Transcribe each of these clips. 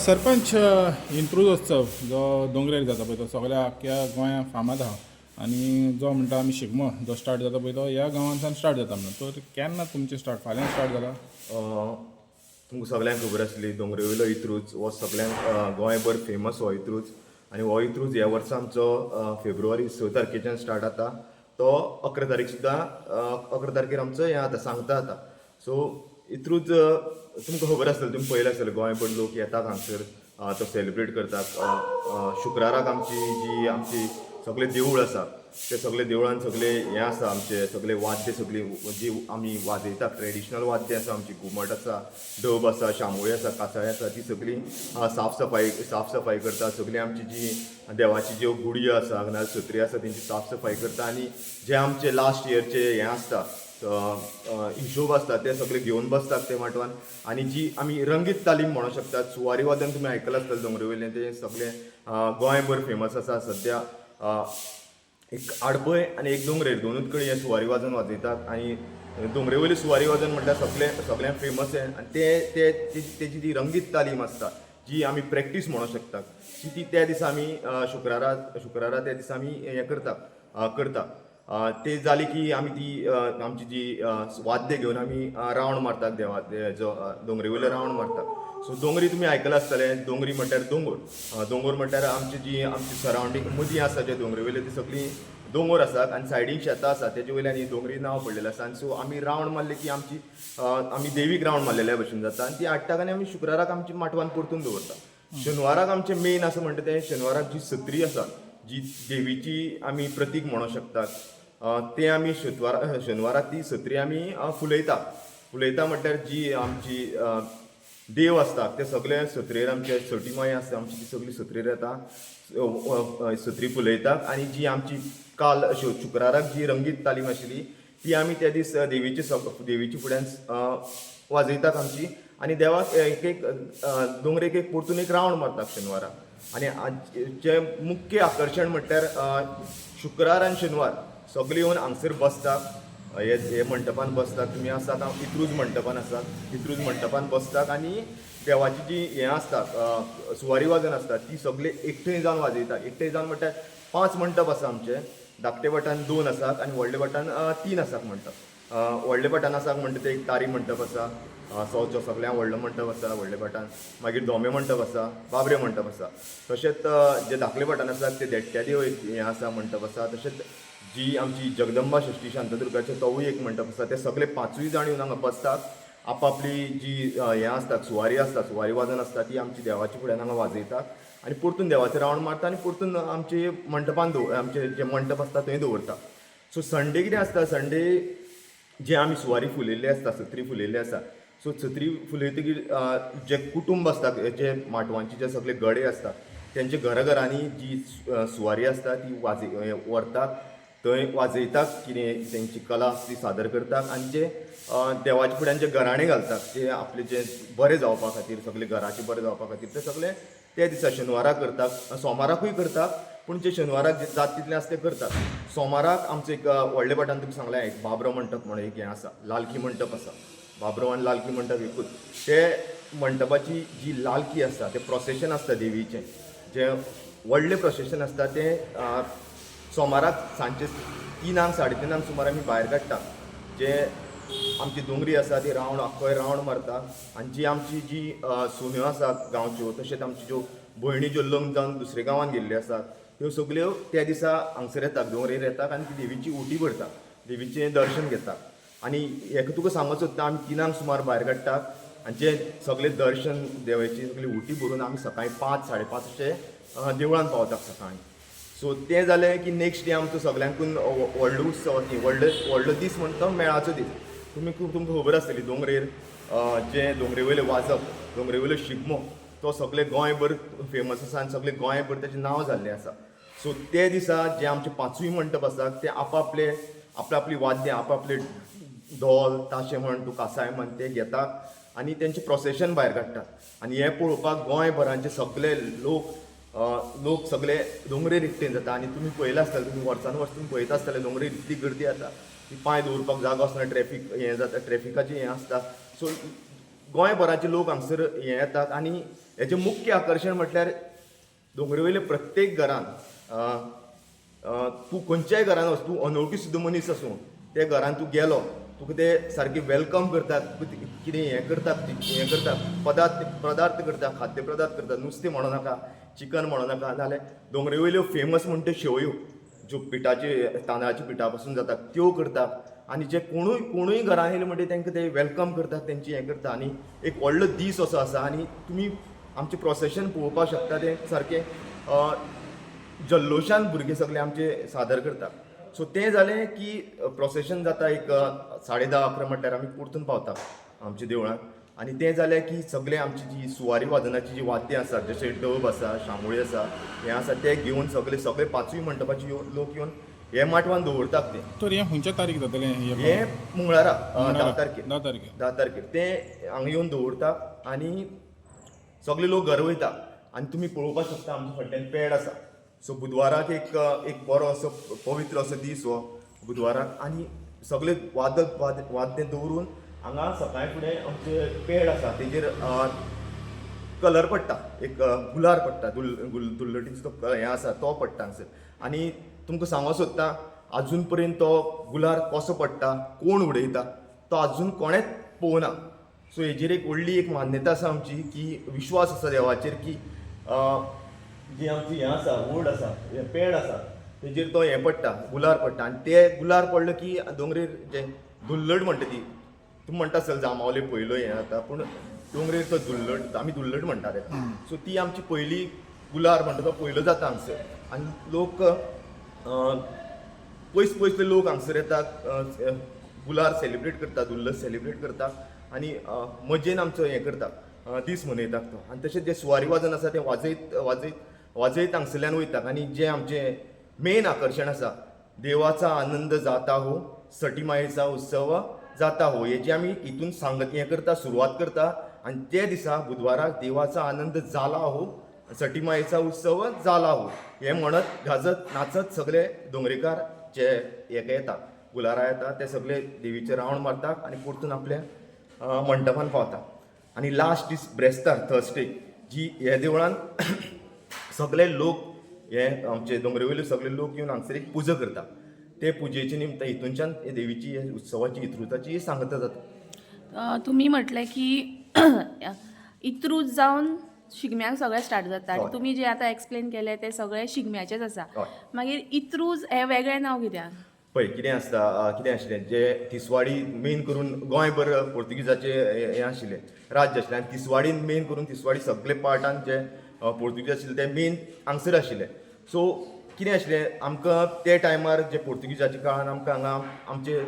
सरपंच इंत्रुजोत्सव जो दोंगरेर जाता पळय तो सगळ्या आख्ख्या गोंया फामाद आहा आनी जो म्हणटा आमी शिगमो जो स्टार्ट जाता पळय तो ह्या गांवांतल्यान स्टार्ट जाता म्हणून तो केन्ना तुमचे स्टार्ट फाल्यां स्टार्ट जाला? तुमकां सगळ्यांक खबर आसली दोंगरेवयलो इत्रूज हो सगळ्यांक गोंयभर फेमस हो इत्रूज आनी हो इत्रूज ह्या वर्सा आमचो फेब्रुवारी 6 तारखेच्यान स्टार्ट जाता तो 11 तारीख सुद्दां 11 तारखेर आमचो हें जाता सांगता जाता. सो इत्रूज तुमकां खबर आसतलें तुमी पळयलें आसतलें गोंयभर लोक येतात हांगसर तो सेलिब्रेट करतात. शुक्राराक आमची सगळे देवूळ आसा ते सगळे देवळान सगळे हें आसा आमचे सगळे वाद्य सगळी जी आमी वाजयतात ट्रेडिशनल वाद्य आसा आमची घुमट आसा डब आसा शामोळी आसा कासाळी आसा ती सगळी साफ सफाई करता. सगळी आमची जी देवाची ज्यो गुडयो आसा नाजाल्यार सत्री आसा तेंची साफ सफाई करता आनी जे आमचे लास्ट इयरचे हें आसता हिशोब आसता ते सगळे घेवन बसतात ते माटवान आनी जी आमी रंगीत तालीम म्हणूं शकतात. सुवारी वादन तुमी आयकलां आसतलें दोंगरेवयलें ते सगळें गोंयभर फेमस आसा. सद्या एक आडपय आनी एक दोंगरेर दोनूच कडेन हें सुवारी वाजन वाजयतात आनी दोंगरेवयलें सुवारी वाजन म्हटल्यार सगळ्यांत फेमस हें आनी तेजी ती रंगीत तालीम आसता जी आमी प्रॅक्टीस म्हणूं शकतात ती त्या दिसा आमी शुक्रारा त्या दिसा आमी हें करता. ते जाली की आमी ती आमची जी वाद्य घेवन आमी रावंड मारतात देवा जो दोंगरेवयले रावंड मारतात. सो दोंगरी तुमी आयकलां आसतलें दोंगरी म्हटल्यार दोंगर म्हटल्यार आमची सरावंडींग मदीं आसा जे दोंगरेवयले ती सगळीं दोंगर आसात आनी सायडीक शेतां आसा तेजे वयल्यान ही दोंगरी नांव पडलेलें आसा. आनी सो आमी रावंड मारले की आमी देवीक रावंड मारलेल्या भशेन जाता आनी ती हाडटात आनी आमी शुक्राराक आमची माटवान परतून दवरता. शेनवाराक आमचें मेन आसा म्हणटा तें शेनवाराक जी सत्री आसा जी देवीची आमी प्रतीक म्हणूं शकतात ते आमी शेनवाराक ती सत्री आमी फुलयता म्हटल्यार जी आमची देव आसता ते सगळे सत्रेर आमचे सटी माय आसता आमची ती सगळी सत्रेर येता सत्री फुलयतात आनी जी आमची काल शुक्राराक जी रंगीत तालीम आशिल्ली ती आमी त्या दीस देवीची फुड्यान वाजयतात आमची आनी देवाक एक दोंगरेक एक परतून एक रावंड मारतात शेनवाराक. आनी जे मुख्य आकर्शण म्हटल्यार शुक्रार आनी शेनवार सगळे येवन हांगसर बसतात हे मंटपान बसतात. तुमी आसात हांव इत्रूज मंटपान आसात इत्रूज मंटपान बसतात आनी देवाची जी हें आसतात सुवारी वाजन आसतात ती सगळे एकठांय जावन वाजयतात. एकठांय जावन म्हटल्यार 5 मंटप आसा आमचे धाकटे भटान 2 आसात आनी व्हडले भटान 3 आसात म्हणटात. व्हडले भटान आसात म्हणटा ते एक तारी मंटप आसा जो सगळ्यांक व्हडलो मंटप आसा व्हडले भटान. मागीर धोमे मंटप आसा बाबरे मंटप आसा. तशेंच जे धाकले भटान आसात ते देडट्या देव हें आसा मंटप आसा. तशेंच जी आमची जगदंबा षष्ठी शांतदुर्गाचे तोवूय एक मंटप आसा. ते सगळे 5य जाण येवन हांगा बसतात. आपली जी हें आसता सुवारी वाजन आसता ती आमची देवाच्या फुड्यान हांगा वाजयतात आनी परतून देवाचें रावंड मारता आनी परतून आमचे मंटपान आमचे जे मंटप आसता थंय दवरता. सो संडे कितें आसता संडे जे आमी सुवारी फुलयल्ली आसता सत्री फुलयल्ली आसा. सो सत्री फुलयतकीर जे कुटुंब आसता जे माटवांचे जे सगळे गडे आसतात तेंचे घरांनी जी सुवारी आसता ती व्हरतात थंय वाजयतात कितें तेंची कला ती सादर करतात आनी जे देवाच्या फुड्यान जे घराणे घालतात जे आपले जे बरें जावपा खातीर सगळे घराचें बरें जावपा खातीर ते सगळे त्या दिसा शेनवाराक करतात. सोमाराकूय करतात पूण जे शेनवाराक जे जात तितलें आसा ते करतात. सोमाराक आमचो एक व्हडले भटान तुका सांगलें एक बाबरो मंटप म्हणून एक हें आसा लालकी मंटप आसा. बाबरो आनी लालकी मंटप एकूच. ते मंटपाची जी लालकी आसता तें प्रोसेशन आसता देवीचें जें व्हडलें प्रोसेशन आसता तें सोमाराक सांजचे 3 3:30 सुमार आमी भायर काडटा. जे आमची दोंगरी आसा ती आख्खोय रावंड मारता आनी जी आमची जी सुन्यो आसात गांवच्यो तशेंच आमची ज्यो भयणी ज्यो लग्न जावन दुसऱ्या गांवांत गेल्ल्यो आसात त्यो सगळ्यो त्या दिसा हांगसर येतात दोंगरेर येतात आनी ती देवीची उटी भरतात देवीचें दर्शन घेतात. आनी हेका तुका सांगूंक सोदता आमी 3 सुमार भायर काडटात आनी जे सगळे दर्शन देवाची सगळी उटी भरून आमी सकाळीं 5 5:30 अशें देवळान पावतात सकाळीं. सो तें जालें की नेक्स्ट डे आमचो सगळ्यांकून व्हडलो उत्सव व्हडलो दीस म्हणटा तो मेळाचो दीस. तुमकां खबर आसतली दोंगरेर जे दोंगरेवयले वाजप दोंगरेवयलो शिगमो तो सगळे गोंयभर फेमस आसा आनी सगळे गोंयभर तेजें नांव जाल्लें आसा. सो ते दिसा जे आमचे 5य मंटप आसात ते आपली वाद्यां आपले धोल ताशे म्हण तूं कासाय म्हण ते घेतात आनी तेंचें प्रोसेशन भायर काडटात आनी हें पळोवपाक गोंयभरांचे सगळे लोक सगळे दोंगरेर एकठांय जाता. आनी तुमी पळयलां आसतलें तुमी वर्सान वर्स तुमी पळयता आसतलें दोंगरेर इतली गर्दी जाता की पांय दवरपाक जागो आसना ट्रॅफिकाची हें आसता. सो गोंयभराचे लोक हांगसर हे येतात आनी हेजें मुख्य आकर्शण म्हटल्यार दोंगरेवयले प्रत्येक घरान तूं खंयच्याय घरान वच, तूं अनवळखी सुद्दां मनीस आसूं, त्या घरान तूं गेलो तुका ते सारके वेलकम करतात, तुका कितें हें करतात पदार्थ करतात, खाद्य पदार्थ करतात. नुस्तें म्हणो नाका, चिकन म्हणो नाका, नाजाल्यार दोंगरेवयल्यो फेमस म्हणटा शेवयो, ज्यो तांदळाच्या पिठा पासून जातात त्यो करतात. आनी जे कोणूय घरान येयले म्हणजे तांकां ते वेलकम करतात, तेंची हें करता. आनी एक व्हडलो दीस असो आसा आनी तुमी आमचें प्रोसेशन पळोवपाक शकता. ते सारकें जल्लोशान भुरगे सगळे आमचे सादर करतात. सो तें जालें की प्रोसेशन जाता एक 10:30-11 म्हटल्यार आमी परतून पावता आमच्या देवळान. आनी तें जालें की सगळे आमची जी सुवारी वादनाची जी वाद्यां आसात, जशे डब आसा, शामेळी आसा, हें आसा, ते घेवन सगळे पांचूय मंडपाचे लोक येवन हे माटवान दवरतात. ते तर हें खंयच्या तारीख जातलें हे मंगळारा 10 तारखेर 10 तारखेर ते हांगा येवन दवरतात आनी सगळे लोक घरा वयता. आनी तुमी पळोवपाक शकता आमच्या फाटल्यान पेड आसा. सो बुधवाराक एक बरो असो पवित्र असो दीस हो बुधवाराक. आनी सगळे वाद्य दवरून हांगा सकाळी फुडें आमचे पेड आसा, तेजेर कलर पडटा, एक गुलार पडटा, दुल्लटीचो तो हें आसा तो पडटा हांगसर. आनी तुमकां सांगूंक सोदता, आजून पर्यंत तो गुलार कसो पडटा, कोण उडयता, तो आजून कोणेंच पळोवना. सो हेजेर एक व्हडली एक मान्यता आसा आमची, की विश्वास आसा देवाचेर की जी आमची हें आसा, वड आसा, पेड आसा, तेजेर तो हें पडटा, गुलार पडटा. आनी ते गुलार पडलो की दोंगरेर जे दुल्लट म्हणटा ती, तुमी म्हणटा आसतले जांबावले पयलो हें जाता, पूण दोंगरेर तो दुल्लट, आमी दुल्लट म्हणटा तेका. सो ती आमची पयली गुलार म्हणटा तो पयलो जाता हांगसर. आनी लोक पयसले लोक हांगसर येतात, गुलार सेलिब्रेट करता, दुल्लस सेलिब्रेट करता आनी मजेन आमचो हें करता, दीस मनयतात तो. आनी तशेंच जे सुवारी वाजन आसा तें वाजयत हांगसरल्यान वयतात. आनी जे आमचें मेन आकर्शण आसा, देवाचा आनंद जाता हो, सटीमायेचा उत्सव जाता हो, हेजी आमी हितून हें करता, सुरवात करता. आनी ते दिसा बुधवाराक देवाचा आनंद जाला हो, सटीमायेचा उत्सव जाला हो, हें म्हणत गाजत नाचत सगळे दोंगरेकार जे हेका येतात, गुलारा येतात, ते सगळे देवीचे रावंड मारतात आनी परतून आपल्या मंडपान पावतात. आनी लास्ट दीस ब्रेस्तार थर्सडे जी ह्या देवळान सगळे लोक हे आमचे दोंगरेवयले सगळे लोक येवन हांगसर एक पुजा करतात. ते पुजेचे निमत हितूनच्यान देवीची उत्सवाची इत्रुताची सांगता जाता. तुम्ही म्हटलें की इत्रूज जावन शिगम्याक सगळें स्टार्ट जाता. हय. तुम्ही जे आतां एक्सप्लेन केलें तें सगळें शिगम्याचेच आसा. हय. मागीर इत्रूज हें वेगळें नांव कित्याक? पळय कितें आसता, कितें आशिल्लें, जे तिसवाडी मेन करून गोंयभर पोर्तुगीजाचे हें आशिल्लें, राज्य आशिल्लें. आनी तिसवाडीन मेन करून तिसवाडी सगळे पार्टान जे पोर्तुगीज आशिल्ले ते मेन हांगसर आशिल्ले. सो कितें आशिल्लें, आमकां ते टायमार जे पोर्तुगीजाच्या काळान आमकां हांगा आमचे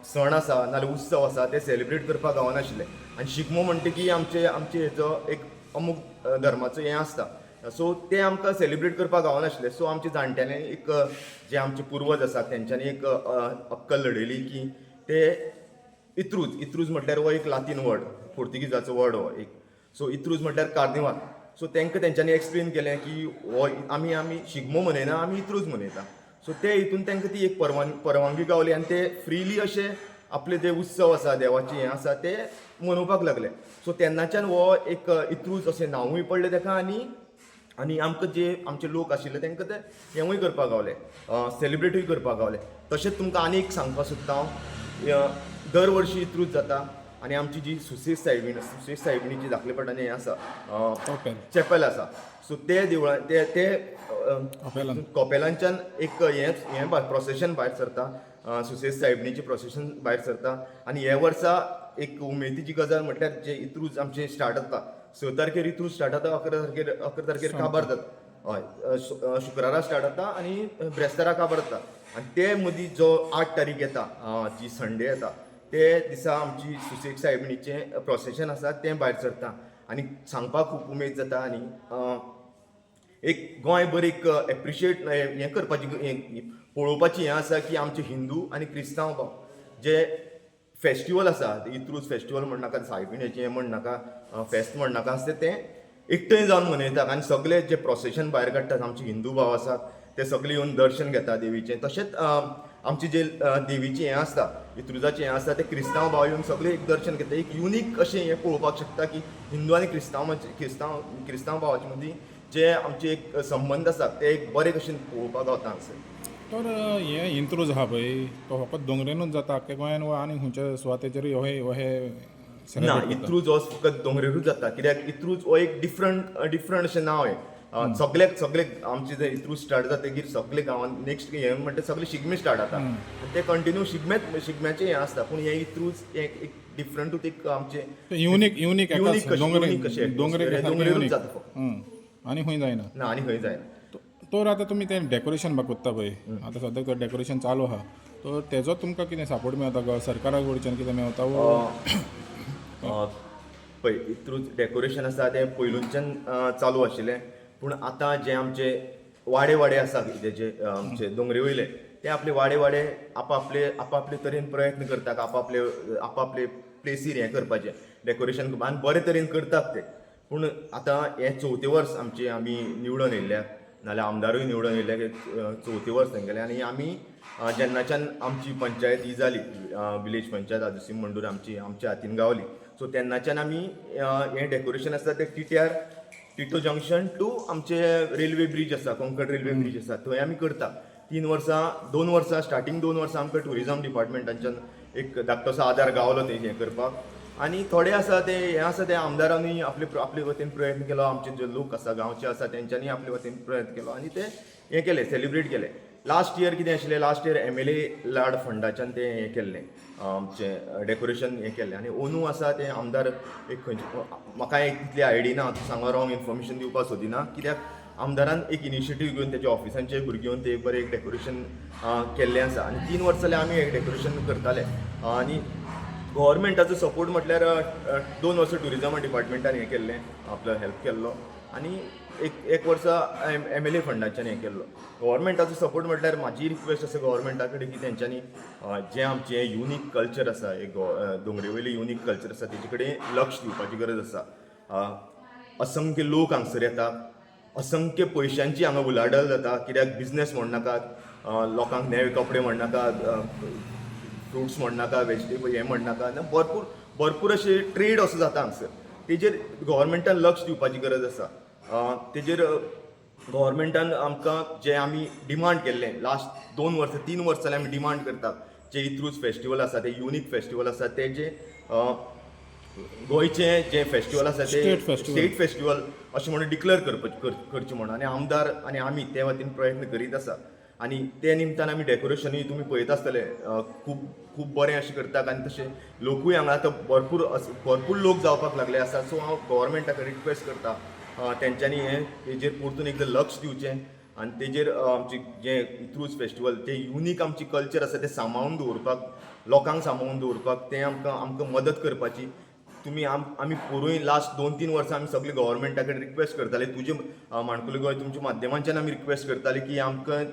सण आसा नाल्यार उत्सव आसा ते सेलिब्रेट करपाक गावनाशिल्ले. आनी शिगमो म्हणटा की आमचे हेचो एक अमूक धर्माचो हें आसता. सो ते आमकां सेलिब्रेट करपाक गावनाशिल्ले. सो आमच्या जाणट्यांनी एक जे आमचे पुर्वज आसात तेंच्यांनी एक अक्कल लडयली की ते इत्रूज म्हटल्यार हो एक लातीन वर्ड, पोर्तुगीजाचो वर्ड हो एक. सो इत्रूज म्हटल्यार कार्निवाल. सो तेंच्यांनी एक्सप्लेन केलें की हो आमी शिगमो मनयना, आमी इत्रूज मनयता. सो ते हितून तांकां ती एक परवानगी गावली आनी ते फ्रिली अशे आपले जे उत्सव आसा, देवाचे हें आसा ते मनोवपाक लागले. सो तेन्नाच्यान हो एक इत्रूज अशें नांवूय पडलें ताका. आनी आमकां जे आमचे लोक आशिल्ले तांकां ते हेंवूय करपाक गावले, सेलिब्रेटूय करपाक गावले. तशेंच तुमकां आनी एक सांगपाक सोदता हांव, दर वर्शी इत्रूज जाता. आनी आमची जी सुसेज सायबिणीची धाकले पटांनी हें आसा, चॅपल आसा. सो ते देवळान ते कॉपेलांच्यान एक हें प्रोसेशन भायर सरता, सुसेज सायबिणीची प्रोसेशन भायर सरता. आनी हे वर्सा एक उमेदीची गजाल म्हटल्यार जे इत्रूज आमचे स्टार्ट जाता, 6 तारखेर इत्रूज स्टार्ट जाता, 11 तारखेर काबार जाता. हय, शुक्रारा स्टार्ट जाता आनी ब्रेस्तारा काबार जाता. आनी ते मदीं जो 8 तारीख येता, जी संडे येता, ते दिसा आमची सुसेग सायबिणीचें प्रोसेशन आसा तें भायर सरता. आनी सांगपाक खूब उमेद जाता. आनी एक गोंयभर एक एप्रिशिएट हें करपाची पळोवपाची हें आसा की आमचे हिंदू आनी क्रिस्तांव भाव जे फेस्टिवल आसा, इत्रूज फेस्टिवल म्हणनाका, सायबिणीचें हें म्हणनाका, फेस्त म्हणनाका, आसता तें एकठांय जावन मनयतात. आनी सगळे जे प्रोसेशन भायर काडटात आमचे हिंदू भाव आसात ते सगळे येवन दर्शन घेतात देवीचें. तशेंच आमची जे देवीची हें आसता इत्रुजाचें हें आसता ते क्रिस्तांव भाव येवन सगळे एक दर्शन घेता एक युनीक अशें हें पळोवपाक शकता की हिंदू आनी क्रिस्तांव भावाचे मदीं जे आमचे एक संबंद आसा ते एक बरे कशेन पळोवपाक गावता हांगसर. तर हे इंत्रूज आहा पळय तो फकत दोंगरेनूच जाता आख्ख्या गोंयान वा आनी खंयच्या सुवातेचेरूय हे ना celebrate करता? इत्रूज हो फकत दोंगरेरूच जाता कित्याक इत्रूज हो एक डिफरंट अशें नांव आहे सगळे आमचे जे इत्रूज स्टार्ट जातकीर सगळे गांवांत नेक्स्ट हें म्हणटा सगळे शिगमे स्टार्ट जाता ते कंटिन्यू शिगम्याचें हें आसता पूण हे इत्रूज एक डिफरंटूच एक आमचे युनीक कशें दोंगरेरूच जाता फक्त. आनी खंय जायना. ना आनी खंय जायना. तर आतां तुमी तें डेकोरेशन बाग कोत्ता पळय आतां सद्याक तो डेकोरेशन चालू आहा तर तेजो तुमकां कितें सपोर्ट मेळटा सरकारा कडच्यान कितें मेळटा पळय इत्रूज डेकोरेशन आसा तें पयलूंच्यान चालू आशिल्लें पूण आतां जे आमचे वाडे आसा जे आमचे दोंगरे वयले ते आपले वाडे आपापले तरेन प्रयत्न करतात आपापले प्लेसीर हें करपाचें डेकोरेशन आनी बरे तरेन करतात ते पूण आतां हें 4थें वर्स आमी निवडून येयल्या नाल्यार आमदारूय निवडून येयल्या 4थें वर्स तेंगेलें आनी आमी जेन्नाच्यान आमची पंचायत ही जाली विलेज पंचायत आदुसी मंडूर आमच्या हातीन गावली सो तेन्नाच्यान आमी हें डेकोरेशन आसा तें टिटो जंक्शन टू आमचे रेल्वे ब्रीज आसा कोंकण रेल्वे ब्रीज आसा थंय आमी करता 2 वर्सां स्टार्टींग 2 वर्सां आमकां टुरिजम डिपार्टमेंटाच्यान एक धाकटोसो आदार गावलो तें हें करपाक आनी थोडे आसा ते आमदारांनी आपले वतीन प्रयत्न केलो आमचे जे लोक आसा गांवचे आसा तेंच्यांनी आपले वतीन प्रयत्न केलो आनी ते हें केलें सेलिब्रेट केलें. लास्ट इयर कितें आशिल्लें लास्ट इयर MLA लाड फंडाच्यान तें हें केल्लें आमचें डेकोरेशन हें केल्लें आनी अंदू आसा तें आमदार एक खंयचे म्हाका तितली आयडिया ना सांगो रॉंग इन्फॉर्मेशन दिवपाक सोदिना कित्याक आमदारान एक इनिशिएटीव घेवन तेच्या ऑफिसांचे भुरगे घेवन ते बरें एक डेकोरेशन केल्लें आसा आनी 3 वर्सां जाल्यार आमी एक डेकोरेशन करताले आनी गव्हर्मेंटाचो सपोर्ट म्हटल्यार 2 वर्सां टुरिजम डिपार्टमेंटान हें केल्लें आपलो हेल्प केल्लो आनी एक वर्सा MLA फंडाच्यान हें केल्लो. गव्हर्मेंटाचो सपोर्ट म्हटल्यार म्हाजी रिक्वेस्ट आसा गव्हर्मेंटा कडेन की तेंच्यांनी जें आमचें युनीक कल्चर आसा एक दोंगरे वयलें युनीक कल्चर आसा तेजे कडेन लक्ष दिवपाची गरज आसा. असंख्य लोक हांगसर येतात असंख्य पयशांची हांगा उलाढाल जाता कित्याक बिझनेस म्हणनाकात लोकांक नेवे कपडे म्हणनाका फ्रुट्स म्हणनाका वेजिटेबल हें म्हणनाका भरपूर अशे ट्रेड असो जाता हांगसर तेजेर गव्हर्मेंटान लक्ष दिवपाची गरज आसा. तेजेर गव्हर्मेंटान आमकां जे आमी डिमांड केल्लें लास्ट 2 वर्सां 3 वर्सां जाल्यार आमी डिमांड करतात जे इत्रूज फेस्टिवल आसा ते युनीक फेस्टिवल आसा ते जे गोंयचें जे फेस्टिवल आसा ते स्टेट फेस्टिवल अशें म्हणून डिक्लेअर करचें म्हणून आनी आमदार आनी आमी ते वतीन प्रयत्न करीत आसा आनी ते निमतान आमी डेकोरेशनूय तुमी पळयत आसतले खूब बरें अशें करतात आनी तशें लोकूय हांगा आतां भरपूर लोक जावपाक लागले आसा सो हांव गव्हर्मेंटा कडेन रिक्वेस्ट करता तेंच्यांनी हेजेर परतून एकदां लक्ष दिवचें आनी तेजेर आमचे जे इत्रूज फेस्टिवल ते युनीक आमची कल्चर आसा ते सांबाळून दवरपाक लोकांक सांबाळून दवरपाक ते आमकां मदत करपाची तुमी आमी पोरूय लास्ट 2-3 वर्सां आमी सगळे गव्हर्मेंटा कडेन रिक्वेस्ट करताले तुजे माणकुले गोंय तुमच्या माध्यमांच्यान आमी रिक्वेस्ट करताले की आमकां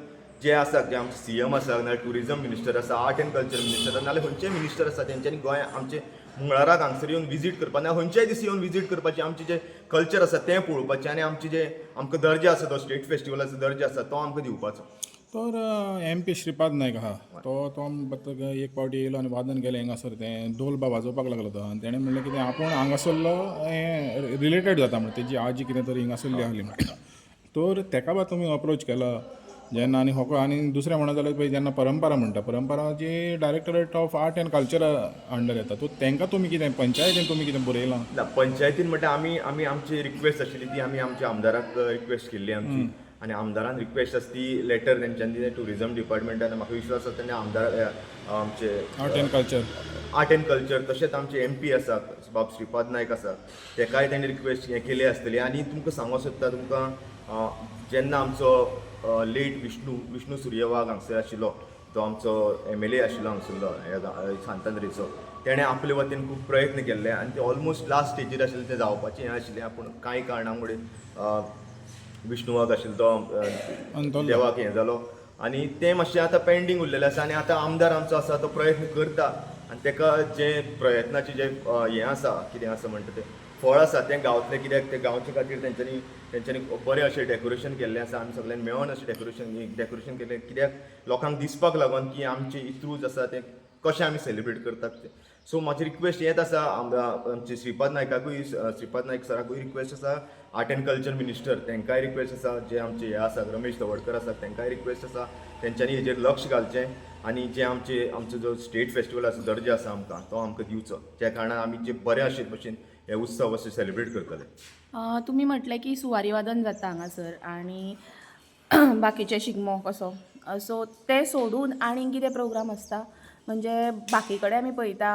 जे आसा जे आमचे CM आसा नाल्यार टुरिजम मिनिस्टर आसा आर्ट एंड कल्चर मिनिस्टर नाल्यार खंयचेय मिनिस्टर आसा तेंच्यांनी गोंय आमचे मंगळाराक हांगसर येवन विजीट करपाक ना खंयच्याय दिसा येवन विजीट करपाचें आमचें जें कल्चर आसा तें पळोवपाचें आनी आमचें जे आमकां दर्जो आसा तो स्टेट फेस्टिवलाचो दर्जो आसा तो आमकां दिवपाचो. तर MP श्रीपाद नायक आहा तो एक पावटी येयलो आनी वादन केलें हांगासर तें ढोल बा वाजोवपाक लागलो तो आनी तेणें म्हणलें कितें आपूण हांगासरलो हें रिलेटेड जाता म्हणून तेजी आजी कितें तरी हिंगासरली आहली म्हणटा तर तेका बा तुमी अप्रोच केला जेन्ना आनी हो आनी दुसरें म्हणत जाल्यार पळय जेन्ना परंपरा म्हणटा परंपरा जी directorate of art and culture under येता तो तेंकां तुमी कितें पंचायतीन तुमी कितें बरयलां ना पंचायतीन म्हणटा आमी आमची रिक्वेस्ट आशिल्ली ती आमी आमच्या आमदाराक रिक्वेस्ट केल्ली आमची आनी आमदारान रिक्वेस्ट आसा ती लेटर तेंच्यांनी टुरिजम डिपार्टमेंटान म्हाका विश्वास आसा तेणे आमदार आमचे आर्ट एंड कल्चर तशेंच आमचे MP आसा बाब श्रीपाद नायक आसा तेकाय तेणें रिक्वेस्ट हें केली आसतली आनी तुमकां सांगूंक सोदता तुमकां जेन्ना आमचो लेट विष्णू सुर्यवाग हांगसर आशिल्लो तो आमचो MLA आशिल्लो हांगसरलो सांतांद्रेचो तेणें आपले वतीन खूब प्रयत्न केल्ले आनी ते ऑलमोस्ट लास्ट स्टेजीर आशिल्लें तें जावपाचें हें आशिल्लें पूण कांय कारणां मुळे विष्णुवाग आशिल्लो तो देवाक हें जालो आनी तें मातशें आतां पेंडींग उरलेलें आसा आनी आतां आमदार आमचो आसा तो प्रयत्न करता आनी तेका जे प्रयत्नाचें जें हें आसा कितें आसा म्हणटा तें फळ आसा तें गांवतलें, कित्याक ते गांवचे खातीर तेंच्यांनी बरें अशें डेकोरेशन केल्लें आसा. आमी सगळ्यांनी मेळोन अशें डेकोरेशन केलें, कित्याक लोकांक दिसपाक लागून की आमचें इत्रूज आसा तें कशें आमी सेलिब्रेट करतात तें. सो म्हाजी रिक्वेस्ट हेच आसा आमचे श्रीपाद नायक सराकूय रिक्वेस्ट आसा, आर्ट एंड कल्चर मिनिस्टर तेंकाय रिक्वेस्ट आसा, जे आमचे हे आसा रमेश तवडकर आसा तेंकाय रिक्वेस्ट आसा, तेंच्यांनी हेजेर लक्ष घालचें आनी जे आमचो जो स्टेट फेस्टिवल आसा दर्जो आसा आमकां तो आमकां दिवचो, ज्या कारणान आमी जे बरे भशेन हे उत्सव अशे सेलिब्रेट करतले. तुम्ही म्हटलें की सुवारी वादन जाता हांगासर आनी बाकीचे शिगमो कसो, सो ते सोडून आनी कितें प्रोग्राम आसता? म्हणजे बाकी कडेन आमी पळयता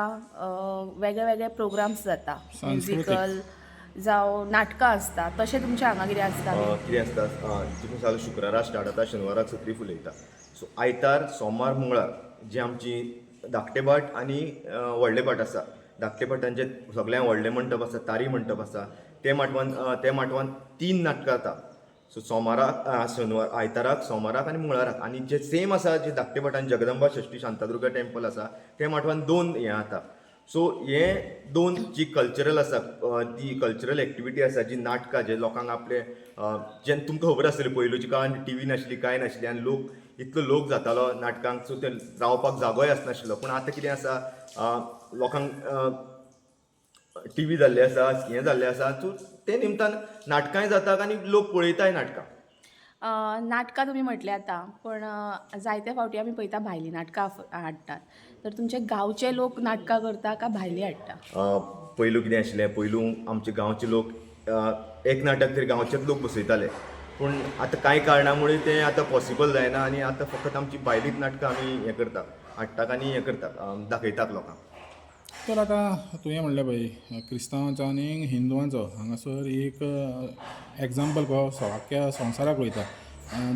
वेगळे वेगळे प्रोग्राम्स जाता, म्युजिकल जावं नाटकां आसता, तशें तुमच्या हांगा कितें आसता? कितें आसता, तुमी सांगलें शुक्रारा स्टार्ट जाता, शेनवाराक सत्री फुलयता. सो आयतार, सोमार, मंगळार जी आमची धाकटे भाट आनी व्हडले भाट आसा, धाकटे भाटांचे सगळ्यांत व्हडले मंडप आसा, तारी मंडप आसा, ते माटवान 3 नाटकां जाता. सो सोमाराक आयताराक, सोमाराक आनी मंगळाराक. आनी जे सेम आसा जे धाकटे भाटान जगदंबा षष्ठी शांतादुर्गा टेंपल आसा ते माटवान 2 हें जाता. सो हे 2 जी कल्चरल आसा, ती कल्चरल एक्टिविटी आसा, जी नाटकां, जे लोकांक आपले जे तुमकां खबर आसतलें पयलूची काळान टीव्ही नासली, कांय नासली आनी इतलो लोक जातालो नाटकांक, सो ते रावपाक जागोय आसनाशिल्लो. पूण आतां कितें आसा, लोकांक टीव्ही जाल्ले आसा, हें जाल्लें आसा, सो ते निमतान नाटकांय जातात आनी लोक पळयताय नाटकां. नाटकां तुमी म्हटलें आतां, पण जायते फावटी आमी पळयता भायलीं नाटकां हाडटात. तर तुमचे गांवचे लोक नाटकां करता काय भायलीं हाडटा? पयलू कितें आशिल्लें, पयलू आमचे गांवचे लोक एक नाटक तरी गांवचेच लोक बसयताले. पूण आतां कांय कारणामुळे तें आतां पॉसिबल जायना आनी आतां फकत आमची भायलींच नाटकां आमी हें करतात, हाडटात आनी हें करतात, दाखयतात लोकांक. तर आतां तुवें म्हणलें पळय क्रिस्तांवांचो आनी हिंदुवांचो हांगासर एक एग्जाम्पल कहो आख्ख्या संवसाराक वयता.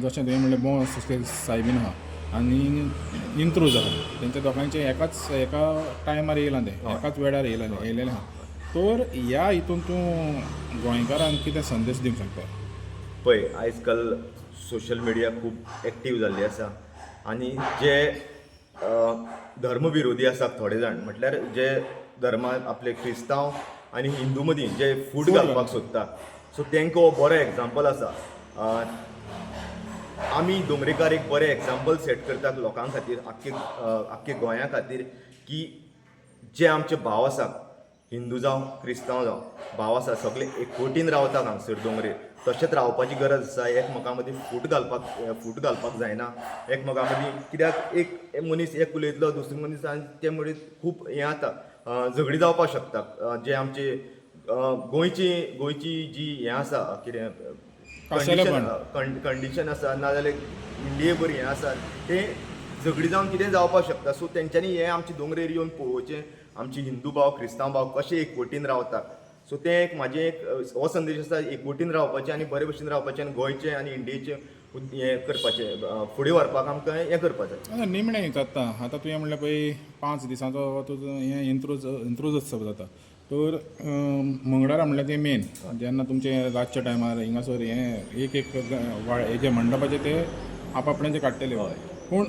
जशें तुवें म्हणलें बों सायबीन आहा आनी इंत्रूज आहा, तेंच्या दोगांयचें एका टायमार येयलां, तें एकाच वेळार येयलेलें आहा. तर ह्या हितून तूं गोंयकारांक कितें संदेश दिवंक शकता? पळय, आयज काल सोशल मिडिया खूब एक्टीव जाल्ली आसा आनी जे धर्मविरोधी आसात थोडे जाण, म्हटल्यार जे धर्मान आपले क्रिस्तांव आनी हिंदू मदीं जे फूट घालपाक सोदता, सो तांकां हो बरो एग्जाम्पल आसा. आमी दोंगरेकार एक बरें एग्जाम्पल सेट करतात लोकां खातीर, आख्खे गोंया खातीर, की जे आमचे भाव आसा, हिंदू जावं क्रिस्तांव जावं भाव आसा, सगळे एकवटीन रावतात हांगसर दोंगरेर. तशेंच रावपाची गरज आसा. एकमेकां मदीं फूट घालपाक जायना एकमेकां मदीं, कित्याक एक मनीस एक उलयतलो दुसरो मनीस आनी ते मदीं खूब हें जाता, झगडी जावपाक शकता. जे आमचे गोंयची जी हें आसा, कितें कंडिशन आसा, नाजाल्यार इंडिये भर हें आसा, तें झगडी जावन कितें जावपाक शकता. सो तेंच्यांनी हें आमचे दोंगरेर येवन पळोवचें, आमचे हिंदू भाव क्रिस्तांव भाव कशे एकवटीन रावतात. सो तें एक म्हाजें हो संदेश आसा, एकवटीन रावपाचें आनी बरे भशेन रावपाचें आनी गोंयचें आनी इंडियेचें हें करपाचें, फुडें व्हरपाक आमकां हें करपाचें. निमणें जाता. आतां तुवें म्हणलें पळय 5 दिसांचो तुजो हें इंत्रूज उत्सव जाता. तर मंगळारा म्हणल्यार तें मेन, जेन्ना तुमचे रातच्या टायमार हिंगासर हें एक हेजे मंडपाचे ते आपआपल्याचें काडटले. पूण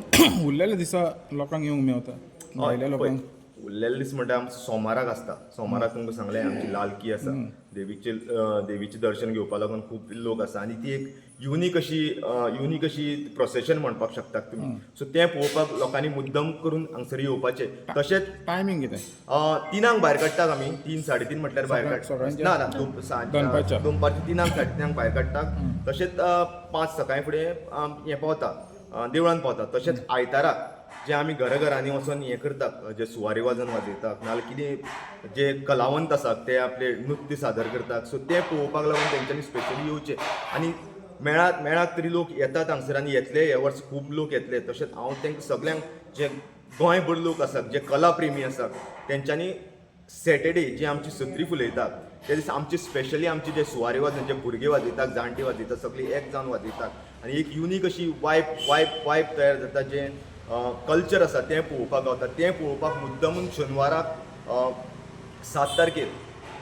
उरलेल्या दिसा लोकांक येवंक मेवता, भायल्या लोकांक. उरलेले दीस म्हणटा आमचो सोमाराक आसता. सोमाराक तुमकां सांगलें आमची लालकी आसा, देवीचें दर्शन घेवपा लागून खूब लोक आसा आनी ती एक युनीक अशी प्रोसेशन म्हणपाक शकतात तुमी. सो तें पळोवपाक लोकांनी मुद्दम करून हांगसर येवपाचें. तशेंच टायमींग कितें? 3 भायर काडटात आमी, 3-3:30 म्हटल्यार भायर काडटात. ना दनपारच्या 3-3:30 भायर काडटात. तशेंच 5 सकाळीं फुडें हें पावता, देवळान पावता. तशेंच आयताराक जे आमी घरांनी वचून हें करतात, जे सुवारी वाजन वाजयतात, नाजाल्यार कितें जे कलावंत आसात ते आपले नृत्य सादर करतात. सो ते पळोवपाक लागून तेंच्यांनी स्पेशली येवचें. आनी मेळाक तरी लोक येतात हांगसर आनी येतले, हे वर्स खूब लोक येतले. तशेंच हांव तेंकां सगळ्यांक जे गोंयभर लोक आसात, जे कला प्रेमी आसात, तेंच्यांनी सॅटर्डे जी आमची सत्री फुलयतात ते दीस आमचे स्पेशली आमचे जे सुवारी वाजन, जे भुरगे वाजयतात, जाणटे वाजयतात, सगळीं एक जावन वाजयतात आनी एक युनीक अशी वायब तयार जाता. जे कल्चर आसा तें पळोवपाक गावता. तें पळोवपाक मुद्दमून शेनवाराक 7 तारखेर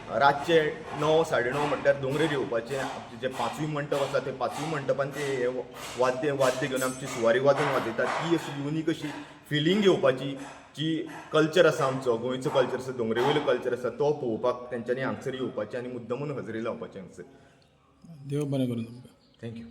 रातचे 9-9:30 म्हटल्यार दोंगरेर येवपाचें. आमचे जे 5वी मंडप आसा ते 5वी मंडपान ते वाद्य घेवन आमची सुवारी वाजोवन वाजयतात. ती अशी युनीक अशी फिलींग घेवपाची जी कल्चर आसा आमचो गोंयचो कल्चर आसा दोंगरेवयलो कल्चर आसा तो पळोवपाक तेंच्यांनी हांगसर येवपाचें आनी मुद्दमून हजेरी लावपाचें हांगसर. देव बरें करूं तुमकां. थँक्यू.